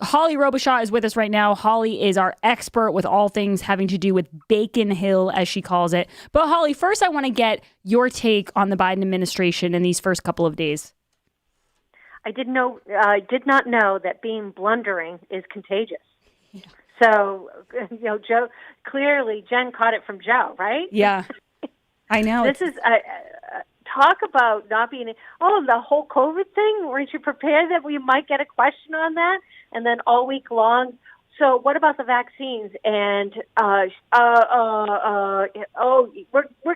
Holly Robichaud is with us right now. Holly is our expert with all things having to do with Bacon Hill, as she calls it. But Holly, first I want to get your take on the Biden administration in these first couple of days. I did not know that being blundering is contagious. Yeah. So, Joe, clearly Jen caught it from Joe, right? Yeah, I know. This is talk about not being, the whole COVID thing. Weren't you prepared that we might get a question on that? And then all week long. So what about the vaccines? And, we're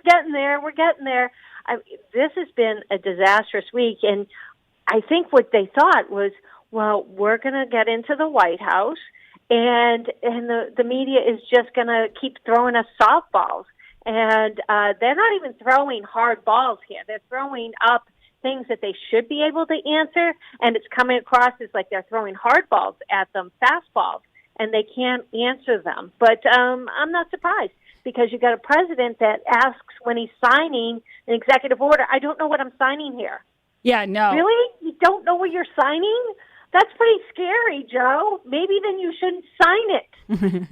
getting there. We're getting there. This has been a disastrous week. And I think what they thought was, well, we're going to get into the White House and the media is just going to keep throwing us softballs. And they're not even throwing hard balls here. They're throwing up things that they should be able to answer, and it's coming across as like they're throwing hard balls at them, fastballs, and they can't answer them. But I'm not surprised because you got a president that asks when he's signing an executive order, I don't know what I'm signing here. Yeah, no. Really? You don't know what you're signing? That's pretty scary, Joe. Maybe then you shouldn't sign it.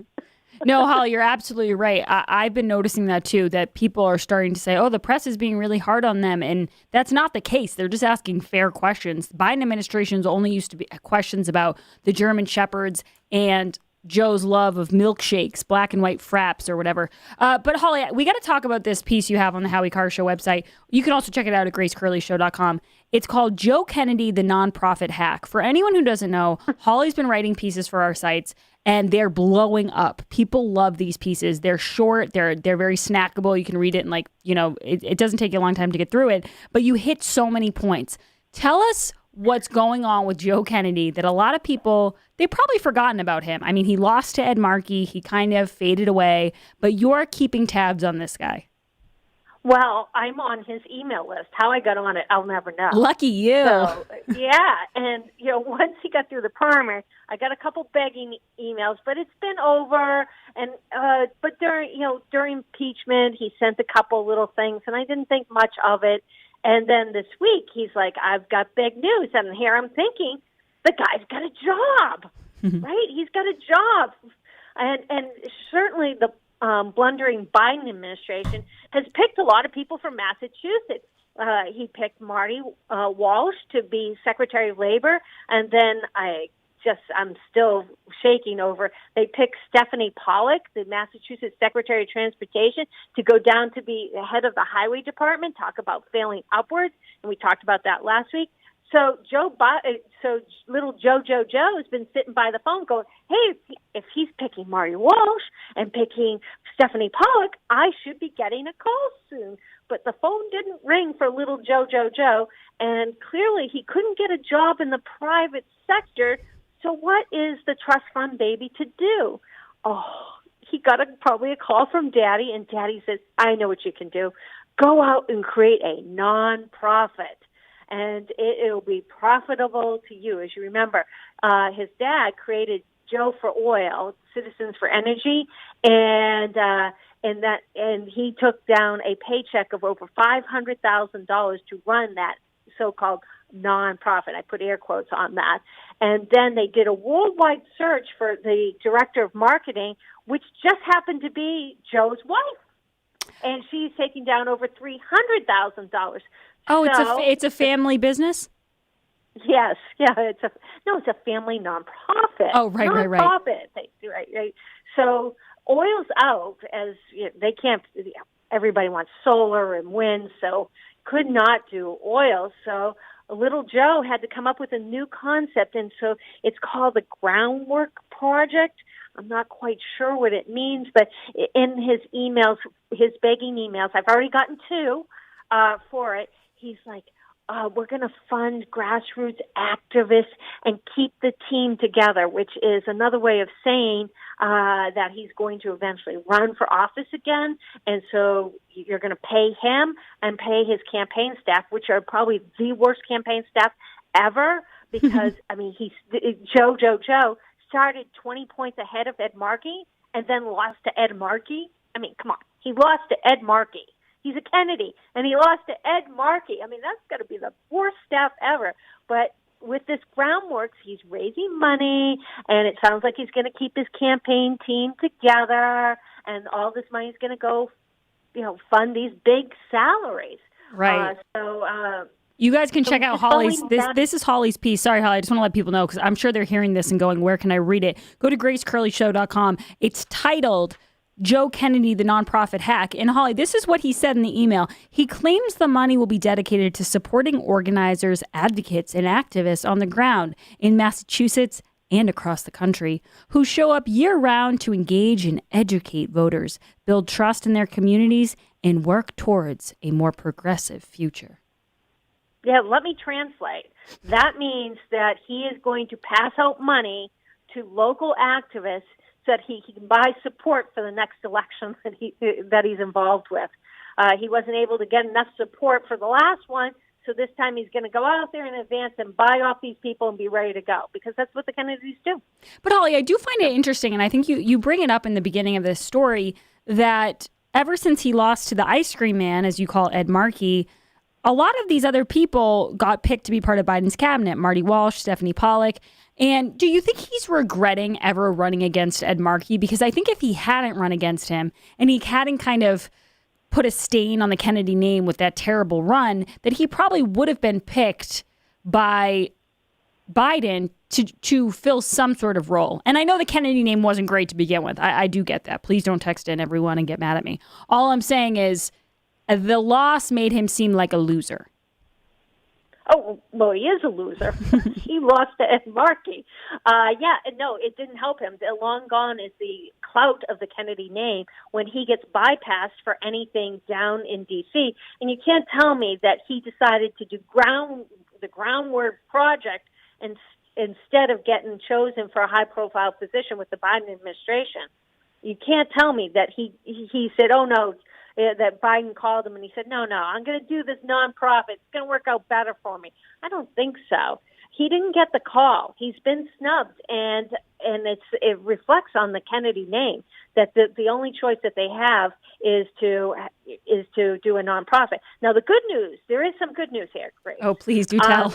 No, Holly, you're absolutely right. I've been noticing that too, that people are starting to say, the press is being really hard on them. And that's not the case. They're just asking fair questions. The Biden administration's only used to be questions about the German Shepherds and Joe's love of milkshakes, black and white fraps or whatever. But Holly, we got to talk about this piece you have on the Howie Carr Show website. You can also check it out at gracecurleyshow.com. It's called Joe Kennedy, the Nonprofit Hack. For anyone who doesn't know, Holly's been writing pieces for our sites, and they're blowing up. People love these pieces. They're short. They're very snackable. You can read it in it doesn't take you a long time to get through it, but you hit so many points. Tell us what's going on with Joe Kennedy that a lot of people, they've probably forgotten about him. I mean, he lost to Ed Markey. He kind of faded away, but you're keeping tabs on this guy. Well, I'm on his email list. How I got on it, I'll never know. Lucky you. So, yeah, and once he got through the primary, I got a couple begging emails, but it's been over. And but during impeachment, he sent a couple little things, and I didn't think much of it. And then this week, he's like, "I've got big news," and here I'm thinking, the guy's got a job, right? He's got a job, and certainly the blundering Biden administration has picked a lot of people from Massachusetts. He picked Marty Walsh to be Secretary of Labor, and then I'm still shaking over. They picked Stephanie Pollock, the Massachusetts Secretary of Transportation, to go down to be the head of the Highway Department. Talk about failing upwards, and we talked about that last week. So little Joe has been sitting by the phone going, hey, if he's picking Marty Walsh and picking Stephanie Pollock, I should be getting a call soon. But the phone didn't ring for little Joe, and clearly he couldn't get a job in the private sector. So what is the trust fund baby to do? He got probably a call from Daddy, and Daddy says, I know what you can do. Go out and create a nonprofit. And it'll be profitable to you. As you remember, his dad created Joe for Oil, Citizens for Energy, and he took down a paycheck of over $500,000 to run that so-called nonprofit. I put air quotes on that. And then they did a worldwide search for the director of marketing, which just happened to be Joe's wife, and she's taking down over $300,000. Oh, it's a family business? Yes, yeah, it's a family nonprofit. Oh, right. Right. So oil's out as they can't. Everybody wants solar and wind, so could not do oil. So little Joe had to come up with a new concept, and so it's called the Groundwork Project. I'm not quite sure what it means, but in his emails, his begging emails, I've already gotten two for it. He's like, we're going to fund grassroots activists and keep the team together, which is another way of saying that he's going to eventually run for office again. And so you're going to pay him and pay his campaign staff, which are probably the worst campaign staff ever, because, I mean, Joe started 20 points ahead of Ed Markey and then lost to Ed Markey. I mean, come on. He lost to Ed Markey. He's a Kennedy, and he lost to Ed Markey. I mean, that's got to be the worst staff ever. But with this groundworks, he's raising money, and it sounds like he's going to keep his campaign team together, and all this money is going to go, fund these big salaries. Right. You guys can check out Holly's. This is Holly's piece. Sorry, Holly. I just want to let people know because I'm sure they're hearing this and going, where can I read it? Go to gracecurleyshow.com. It's titled Joe Kennedy, the Nonprofit Hack. And Holly, this is what he said in the email. He claims the money will be dedicated to supporting organizers, advocates, and activists on the ground in Massachusetts and across the country who show up year-round to engage and educate voters, build trust in their communities, and work towards a more progressive future. Yeah, let me translate. That means that he is going to pass out money to local activists so that he can buy support for the next election that he's involved with. He wasn't able to get enough support for the last one, so this time he's going to go out there in advance and buy off these people and be ready to go, because that's what the Kennedys do. But Holly, I do find it interesting, and I think you bring it up in the beginning of this story, that ever since he lost to the ice cream man, as you call Ed Markey, a lot of these other people got picked to be part of Biden's cabinet, Marty Walsh, Stephanie Pollack. And do you think he's regretting ever running against Ed Markey? Because I think if he hadn't run against him and he hadn't kind of put a stain on the Kennedy name with that terrible run, that he probably would have been picked by Biden to fill some sort of role. And I know the Kennedy name wasn't great to begin with. I do get that. Please don't text in everyone and get mad at me. All I'm saying is the loss made him seem like a loser. Oh, well, he is a loser. He lost to Ed Markey. No, it didn't help him. Long gone is the clout of the Kennedy name when he gets bypassed for anything down in D.C. And you can't tell me that he decided to do the groundwork project instead of getting chosen for a high-profile position with the Biden administration. You can't tell me that he said, oh, no, that Biden called him and he said, no, I'm going to do this nonprofit. It's going to work out better for me. I don't think so. He didn't get the call. He's been snubbed, and it reflects on the Kennedy name that the only choice that they have is to do a nonprofit. Now, the good news, there is some good news here, Grace. Oh, please do tell.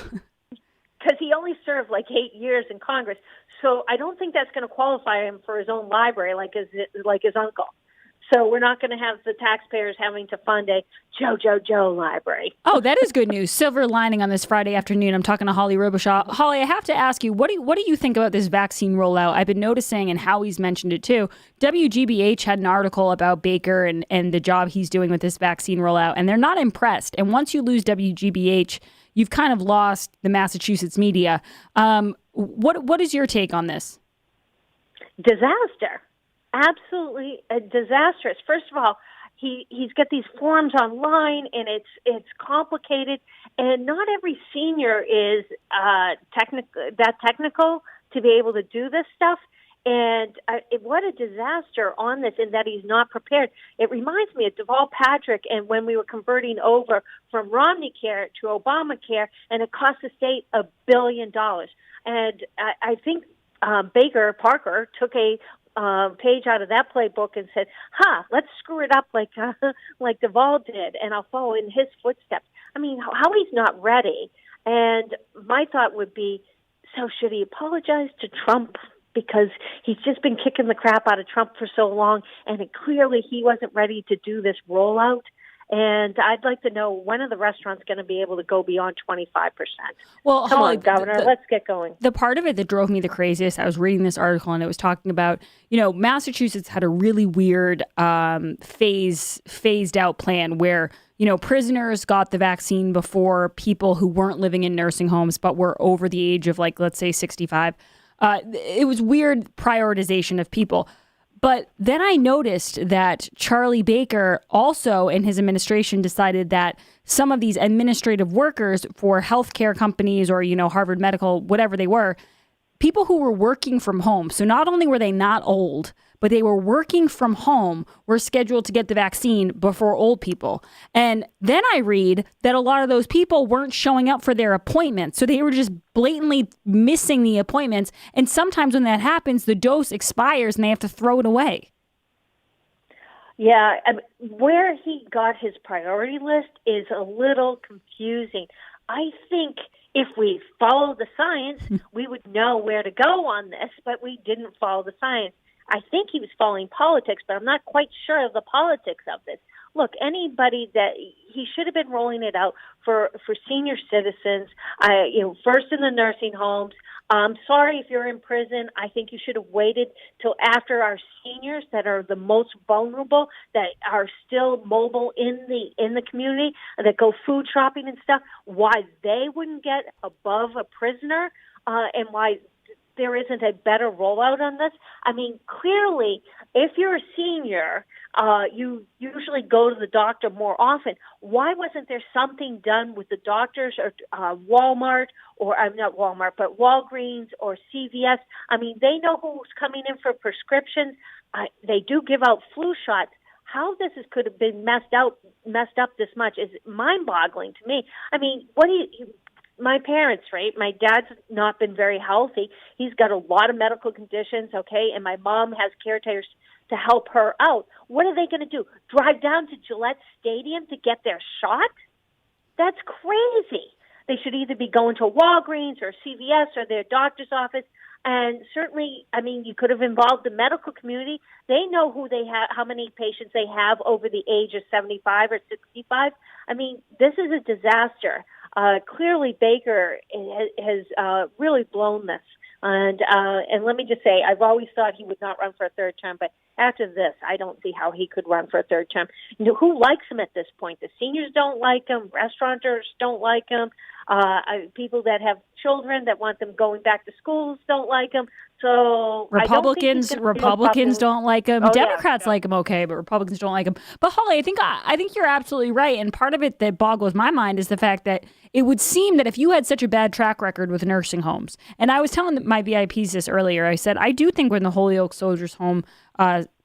Because he only served like 8 years in Congress, so I don't think that's going to qualify him for his own library like his uncle. So we're not going to have the taxpayers having to fund a Joe library. Oh, that is good news. Silver lining on this Friday afternoon. I'm talking to Holly Robichaud. Holly, I have to ask you, what do you think about this vaccine rollout? I've been noticing, and Howie's mentioned it too, WGBH had an article about Baker and the job he's doing with this vaccine rollout, and they're not impressed. And once you lose WGBH, you've kind of lost the Massachusetts media. What is your take on this? Disaster. Absolutely disastrous. First of all, he's got these forms online, and it's complicated, and not every senior is technical to be able to do this stuff. And what a disaster on this, in that he's not prepared. It reminds me of Deval Patrick, and when we were converting over from Romney Care to Obamacare, and it cost the state $1 billion. And I think Baker Parker took a page out of that playbook and said, let's screw it up like Deval did, and I'll follow in his footsteps. I mean, how he's not ready. And my thought would be, so should he apologize to Trump? Because he's just been kicking the crap out of Trump for so long, and clearly he wasn't ready to do this rollout. And I'd like to know, when are the restaurants going to be able to go beyond 25%? Well, Come Holly, on, Governor, let's get going. The part of it that drove me the craziest, I was reading this article, and it was talking about, Massachusetts had a really weird phased out plan where, prisoners got the vaccine before people who weren't living in nursing homes but were over the age of, let's say 65. It was weird prioritization of people. But then I noticed that Charlie Baker also in his administration decided that some of these administrative workers for healthcare companies or, Harvard Medical, whatever they were, people who were working from home. So not only were they not old, but they were working from home, were scheduled to get the vaccine before old people. And then I read that a lot of those people weren't showing up for their appointments. So they were just blatantly missing the appointments. And sometimes when that happens, the dose expires and they have to throw it away. Yeah, where he got his priority list is a little confusing. I think if we follow the science, we would know where to go on this, but we didn't follow the science. I think he was following politics, but I'm not quite sure of the politics of this. Look, anybody that he should have been rolling it out for senior citizens, first in the nursing homes. I'm sorry if you're in prison. I think you should have waited till after our seniors that are the most vulnerable, that are still mobile in the community, that go food shopping and stuff, why they wouldn't get above a prisoner, and why there isn't a better rollout on this. I mean, clearly, if you're a senior, you usually go to the doctor more often. Why wasn't there something done with the doctors or Walmart, or not Walmart, but Walgreens or CVS? I mean, they know who's coming in for prescriptions. They do give out flu shots. How this could have been messed up this much is mind-boggling to me. I mean, my parents, right? My dad's not been very healthy. He's got a lot of medical conditions, okay? And my mom has caretakers to help her out. What are they going to do? Drive down to Gillette Stadium to get their shot? That's crazy. They should either be going to Walgreens or CVS or their doctor's office. And certainly, I mean, you could have involved the medical community. They know who they have, how many patients they have over the age of 75 or 65. I mean, this is a disaster. Clearly, Baker has really blown this. And let me just say, I've always thought he would not run for a third term, but after this, I don't see how he could run for a third term. Who likes him at this point? The seniors don't like him. Restaurateurs don't like him. People that have children that want them going back to schools don't like him. So Republicans don't like him. Oh, Democrats yeah. like him, okay, but Republicans don't like him. But Holly, I think you're absolutely right. And part of it that boggles my mind is the fact that it would seem that if you had such a bad track record with nursing homes, and I was telling my VIPs this earlier, I said, I do think when the Holyoke Soldiers Home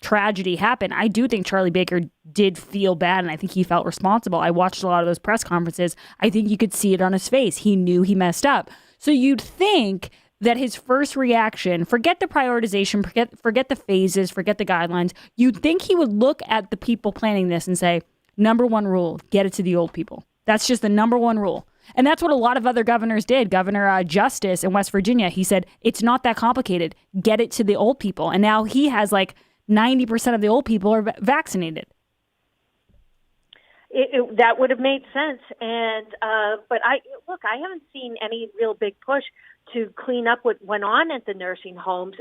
tragedy happened, I do think Charlie Baker did feel bad, and I think he felt responsible. I watched a lot of those press conferences. I think you could see it on his face. He knew he messed up. So you'd think that his first reaction, forget the prioritization, forget the phases, forget the guidelines, you'd think he would look at the people planning this and say, number one rule, get it to the old people. That's just the number one rule. And that's what a lot of other governors did. Governor Justice in West Virginia, he said, it's not that complicated. Get it to the old people. And now he has like 90% of the old people are vaccinated. That would have made sense. And but I haven't seen any real big push to clean up what went on at the nursing homes.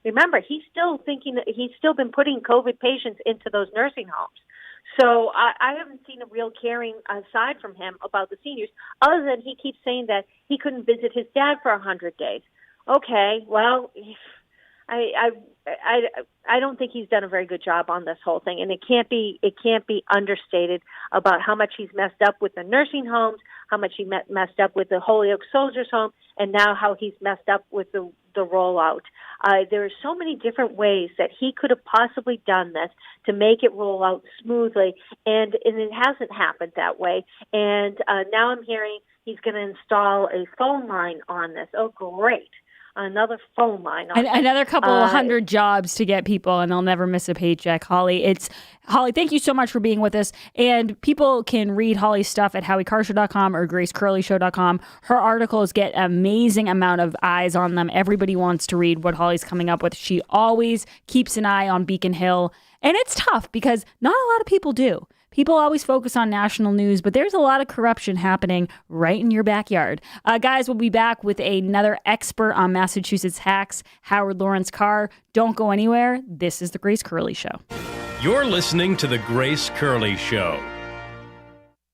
Remember, he's still been putting COVID patients into those nursing homes. So I haven't seen a real caring aside from him about the seniors, other than he keeps saying that he couldn't visit his dad for 100 days. Okay, well, I don't think he's done a very good job on this whole thing, and it can't be understated about how much he's messed up with the nursing homes, how much he messed up with the Holyoke Soldiers Home, and now how he's messed up with the rollout. There are so many different ways that he could have possibly done this to make it roll out smoothly, and it hasn't happened that way. And now I'm hearing he's going to install a phone line on this. Oh, great. Another phone line. Another couple of hundred jobs to get people, and they'll never miss a paycheck. Holly, thank you so much for being with us. And people can read Holly's stuff at HowieCarrshow.com or GraceCurleyShow.com. Her articles get an amazing amount of eyes on them. Everybody wants to read what Holly's coming up with. She always keeps an eye on Beacon Hill. And it's tough because not a lot of people do. People always focus on national news, but there's a lot of corruption happening right in your backyard. Guys, we'll be back with another expert on Massachusetts hacks, Howard Lawrence Carr. Don't go anywhere. This is The Grace Curley Show. You're listening to The Grace Curley Show.